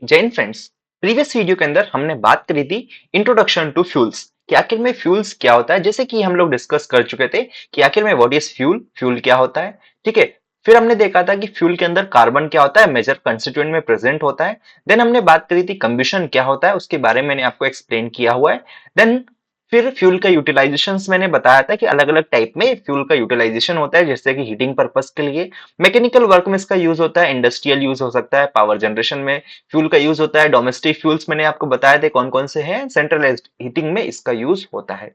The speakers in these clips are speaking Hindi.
जैन फ्रेंड्स, प्रीवियस वीडियो के अंदर हमने बात करी थी इंट्रोडक्शन टू फ्यूल्स कि आखिर में फ्यूल्स क्या होता है। जैसे कि हम लोग डिस्कस कर चुके थे कि आखिर में व्हाट इज फ्यूल, फ्यूल क्या होता है। ठीक है, फिर हमने देखा था कि फ्यूल के अंदर कार्बन क्या होता है, मेजर कंस्टिट्यूएंट में प्रेजेंट होता है। देन हमने बात करी थी कंबशन क्या होता है, उसके बारे में मैंने आपको एक्सप्लेन किया हुआ है। देन फिर फ्यूल का यूटिलाइजेशंस मैंने बताया था कि अलग अलग टाइप में फ्यूल का यूटिलाइजेशन होता है, जैसे कि हीटिंग पर्पस के लिए, मैकेनिकल वर्क में इसका यूज होता है, इंडस्ट्रियल यूज हो सकता है, पावर जनरेशन में फ्यूल का यूज होता है, डोमेस्टिक फ्यूल्स मैंने आपको बताए थे कौन कौन से हैं, सेंट्रलाइज्ड हीटिंग में इसका यूज होता है।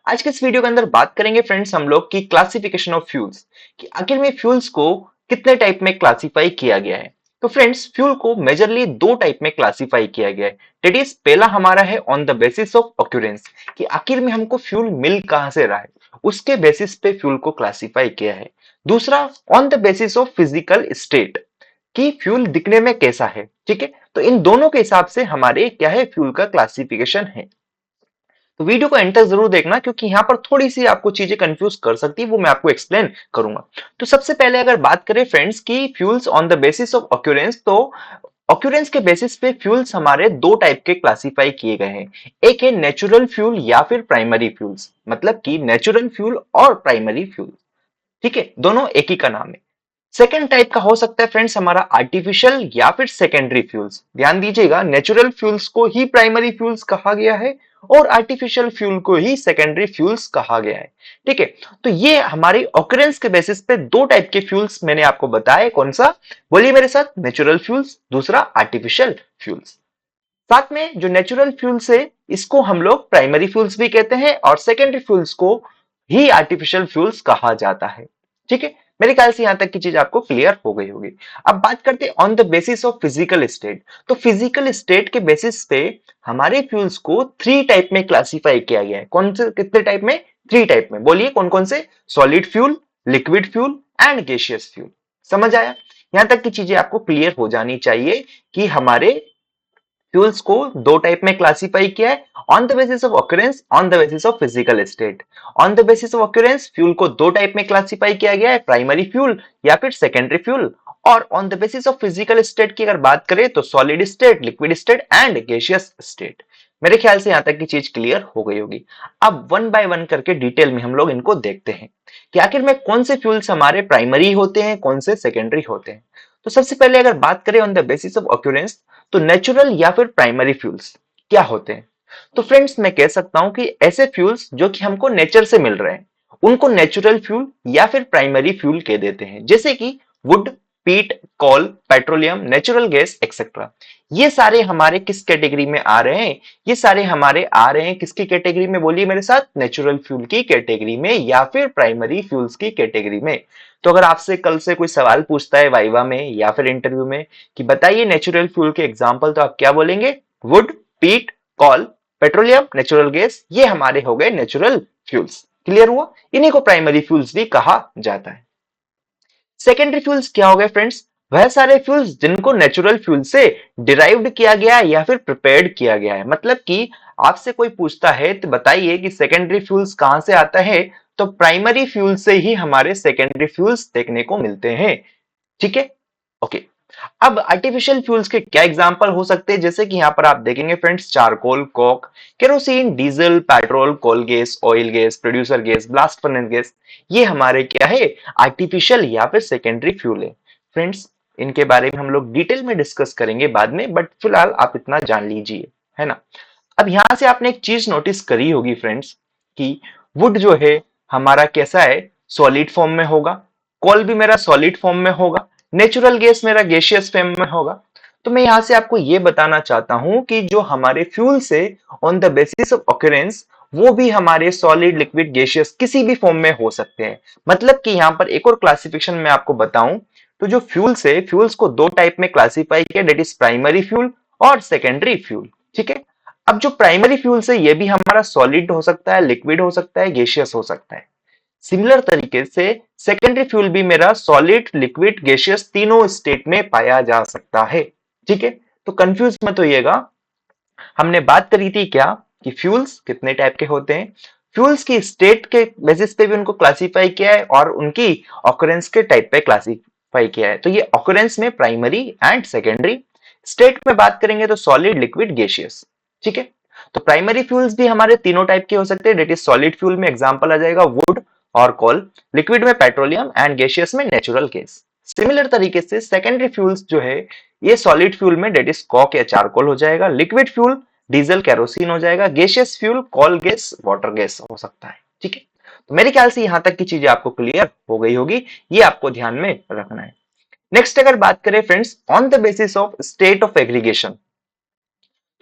आज के इस वीडियो के अंदर बात करेंगे फ्रेंड्स हम लोग की क्लासिफिकेशन ऑफ फ्यूल्स, कि आखिर में फ्यूल्स को कितने टाइप में क्लासिफाई किया गया है। तो फ्रेंड्स, फ्यूल को मेजरली दो टाइप में क्लासिफाई किया गया है। दैट इज, पहला हमारा है on the basis of occurrence, कि आखिर में हमको फ्यूल मिल कहां से रहा है, उसके बेसिस पे फ्यूल को क्लासिफाई किया है। दूसरा, on the basis of physical state, कि फ्यूल दिखने में कैसा है। ठीक है, तो इन दोनों के हिसाब से हमारे क्या है, फ्यूल का क्लासिफिकेशन है। तो वीडियो को एंड तक जरूर देखना, क्योंकि यहाँ पर थोड़ी सी आपको चीजें कंफ्यूज कर सकती है, वो मैं आपको एक्सप्लेन करूंगा। तो सबसे पहले अगर बात करें फ्रेंड्स की fuels on the basis of occurrence, तो ऑक्यूरेंस के बेसिस पे फ्यूल्स हमारे दो टाइप के क्लासिफाई किए गए हैं। एक है नेचुरल फ्यूल या फिर प्राइमरी फ्यूल्स, मतलब कि नेचुरल फ्यूल और प्राइमरी फ्यूल। ठीक है, दोनों एक ही का नाम है। सेकेंड टाइप का हो सकता है फ्रेंड्स हमारा आर्टिफिशियल या फिर सेकेंडरी फ्यूल्स। ध्यान दीजिएगा, नेचुरल फ्यूल्स को ही प्राइमरी फ्यूल्स कहा गया है और आर्टिफिशियल फ्यूल को ही सेकेंडरी फ्यूल्स कहा गया है। ठीक है, तो ये हमारी ऑकरेंस के बेसिस पे दो टाइप के फ्यूल्स मैंने आपको बताए। कौन सा, बोलिए मेरे साथ, नेचुरल फ्यूल्स, दूसरा आर्टिफिशियल फ्यूल्स। साथ में जो नेचुरल फ्यूल्स है, इसको हम लोग प्राइमरी फ्यूल्स भी कहते हैं और सेकेंडरी फ्यूल्स को ही आर्टिफिशियल फ्यूल्स कहा जाता है। ठीक है, मेरे ख्याल से यहां तक की चीज आपको क्लियर हो गई होगी। अब बात करते हैं on the basis of physical state. तो फिजिकल स्टेट के बेसिस पे हमारे फ्यूल्स को थ्री टाइप में क्लासिफाई किया गया है। कौन से, कितने टाइप में, थ्री टाइप में। बोलिए कौन कौन से, solid fuel, liquid fuel and gaseous fuel. समझ आया? यहां तक की चीजें आपको क्लियर हो जानी चाहिए कि हमारे फ्यूल्स को दो टाइप में क्लासिफाई किया है, on the basis of occurrence, on the basis of physical state. On the basis of occurrence fuel को दो टाइप में क्लासिफाई किया गया है, प्राइमरी फ्यूल या फिर सेकेंडरी फ्यूल। और on the basis of physical state की अगर बात करें तो solid state, liquid state and gaseous state. मेरे ख्याल से यहां तक की चीज क्लियर हो गई होगी। अब वन बाय वन करके डिटेल में हम लोग इनको देखते हैं कि आखिर में कौन से फ्यूल्स हमारे प्राइमरी होते हैं, कौन से सेकेंडरी होते हैं। तो सबसे पहले अगर बात करें on the basis of occurrence, तो नेचुरल या फिर प्राइमरी फ्यूल्स क्या होते हैं। तो फ्रेंड्स, मैं कह सकता हूं कि ऐसे फ्यूल्स जो कि हमको नेचर से मिल रहे हैं, उनको नेचुरल फ्यूल या फिर प्राइमरी फ्यूल कह देते हैं। जैसे कि वुड, पीट, कोल, पेट्रोलियम, नेचुरल गैस एक्सेट्रा। ये सारे हमारे किस कैटेगरी में आ रहे हैं, ये सारे हमारे आ रहे हैं किसकी कैटेगरी में, बोलिए मेरे साथ, नेचुरल फ्यूल की कैटेगरी में या फिर प्राइमरी फ्यूल्स की कैटेगरी में। तो अगर आपसे कल से कोई सवाल पूछता है वाइवा में या फिर इंटरव्यू में कि बताइए नेचुरल फ्यूल के एग्जांपल, तो आप क्या बोलेंगे, वुड, पीट, कॉल, पेट्रोलियम, नेचुरल गैस, ये हमारे हो गए नेचुरल फ्यूल्स। क्लियर हुआ? इन्हीं को प्राइमरी फ्यूल्स भी कहा जाता है। सेकेंडरी फ्यूल्स क्या हो गए फ्रेंड्स, वह सारे फ्यूल्स जिनको नेचुरल फ्यूल से डिराइव्ड किया गया है या फिर प्रिपेयर्ड किया गया है। मतलब कि आपसे कोई पूछता है तो बताइए कि सेकेंडरी फ्यूल्स कहां से आता है, तो प्राइमरी फ्यूल से ही हमारे सेकेंडरी फ्यूल्स देखने को मिलते हैं। ठीक है, ओके। अब आर्टिफिशियल फ्यूल्स के क्या एग्जांपल हो सकते हैं, जैसे कि यहां पर आप देखेंगे friends, charcoal, coke, kerosene, diesel, petrol, coal gas, oil gas, producer gas, blast furnace gas, ये हमारे क्या है, आर्टिफिशियल या फिर सेकेंडरी फ्यूल है। फ्रेंड्स, इनके बारे में हम लोग डिटेल में डिस्कस करेंगे बाद में, बट फिलहाल आप इतना जान लीजिए, है ना। अब यहां से आपने एक चीज नोटिस करी होगी फ्रेंड्स, कि वुड जो है हमारा कैसा है, सॉलिड फॉर्म में होगा, कोल भी मेरा सॉलिड फॉर्म में होगा, नेचुरल गैस मेरा गैसियस फॉर्म में होगा। तो मैं यहां से आपको यह बताना चाहता हूं कि जो हमारे फ्यूल से on the basis of occurrence, वो भी हमारे सॉलिड, लिक्विड, गैसियस किसी भी फॉर्म में हो सकते हैं। मतलब कि यहां पर एक और क्लासिफिकेशन मैं आपको बताऊं, तो जो फ्यूल्स है, फ्यूल्स को दो टाइप में क्लासिफाई किया, दैट इज प्राइमरी फ्यूल और सेकेंडरी फ्यूल। ठीक है, अब जो प्राइमरी फ्यूल्स है, ये भी हमारा सॉलिड हो सकता है, लिक्विड हो सकता है, गैसियस हो सकता है। सिमिलर तरीके से सेकेंडरी फ्यूल भी मेरा सॉलिड, लिक्विड, गैसियस तीनों स्टेट में पाया जा सकता है। ठीक है, तो कंफ्यूज मत होइएगा। हमने बात करी थी क्या, कि फ्यूल्स कितने टाइप के होते हैं, फ्यूल्स की स्टेट के बेसिस पे भी उनको क्लासिफाई किया है और उनकी ऑकरेंस के टाइप पे क्लासिफाई किया है। तो ये ऑकरेंस में प्राइमरी एंड सेकेंडरी, स्टेट में बात करेंगे तो सॉलिड, लिक्विड, गैसियस। ठीक है, तो प्राइमरी फ्यूल्स भी हमारे तीनों टाइप के हो सकते हैं, डेट इज सॉलिड फ्यूल में एग्जांपल आ जाएगा वुड और कोल, लिक्विड में पेट्रोलियम एंड गैसियस में नेचुरल गैस। सिमिलर तरीके से सेकेंडरी फ्यूल्स जो है ये सॉलिड फ्यूल में डेट इज कॉक या चारकोल हो जाएगा, लिक्विड फ्यूल डीजल केरोसिन हो जाएगा, gaseous fuel coal gas water gas हो सकता है। ठीक है, तो मेरे ख्याल से यहां तक की चीजें आपको क्लियर हो गई होगी, ये आपको ध्यान में रखना है। नेक्स्ट अगर बात करें friends on the basis of state of aggregation,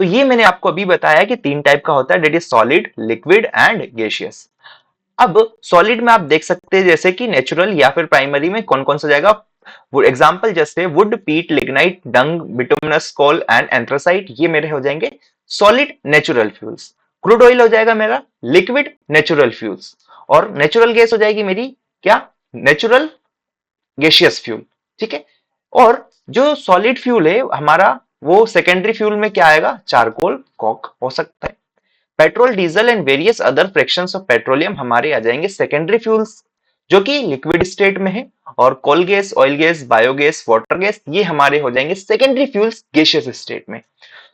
तो ये मैंने आपको अभी बताया कि तीन टाइप का होता है, that is solid, liquid and gaseous. अब सॉलिड में आप देख सकते हैं जैसे कि नेचुरल या फिर प्राइमरी में कौन कौन सा जाएगा, वो एग्जांपल जैसे wood, peat, lignite, dung, bituminous coal and anthracite, ये मेरे हो जाएंगे solid natural fuels. Crude oil हो जाएगा मेरा लिक्विड नेचुरल फ्यूल्स, और नेचुरल गैस हो जाएगी मेरी क्या, नेचुरल गैसियस फ्यूल। ठीक है, और जो सॉलिड फ्यूल है हमारा वो सेकेंडरी फ्यूल में क्या आएगा, चारकोल, कॉक हो सकता है। Petrol, diesel and various other fractions of petroleum हमारे आ जाएंगे सेकेंडरी फ्यूल्स जो कि लिक्विड स्टेट में है, और coal gas, oil gas, biogas, water gas ये हमारे हो जाएंगे सेकेंडरी फ्यूल्स गैसियस स्टेट में।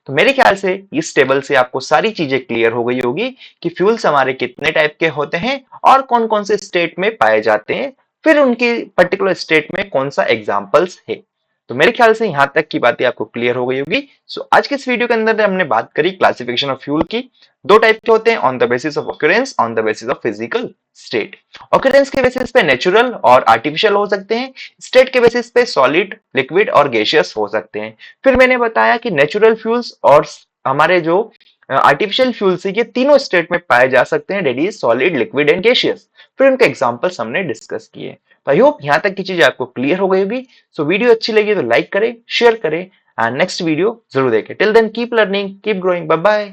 तो मेरे ख्याल से इस टेबल से आपको सारी चीजें क्लियर हो गई होगी कि फ्यूल्स हमारे कितने टाइप के होते हैं और कौन कौन से स्टेट में पाए जाते हैं, फिर उनकी पर्टिकुलर स्टेट में कौन सा एग्जाम्पल्स है। तो मेरे ख्याल से यहां तक की बातें आपको क्लियर हो गई होगी। सो आज के इस वीडियो के अंदर हमने बात करी क्लासिफिकेशन ऑफ फ्यूल की। दो टाइप के होते हैं, on the basis of occurrence, on the basis of physical state. Occurrence के बेसिस पे नेचुरल और आर्टिफिशियल हो सकते हैं, स्टेट के बेसिस पे सॉलिड, लिक्विड और गैसियस हो सकते हैं। फिर मैंने बताया कि नेचुरल फ्यूल्स और हमारे जो आर्टिफिशियल फ्यूल्स है ये तीनों स्टेट में पाए जा सकते हैं, that is solid, liquid and gaseous. फिर उनके एग्जांपल्स हमने डिस्कस किए। आई होप यहां तक की चीजें आपको क्लियर हो गई होगी। सो वीडियो अच्छी लगी तो लाइक करें, शेयर करें एंड नेक्स्ट वीडियो जरूर देखें। Till then keep learning, keep growing, bye bye.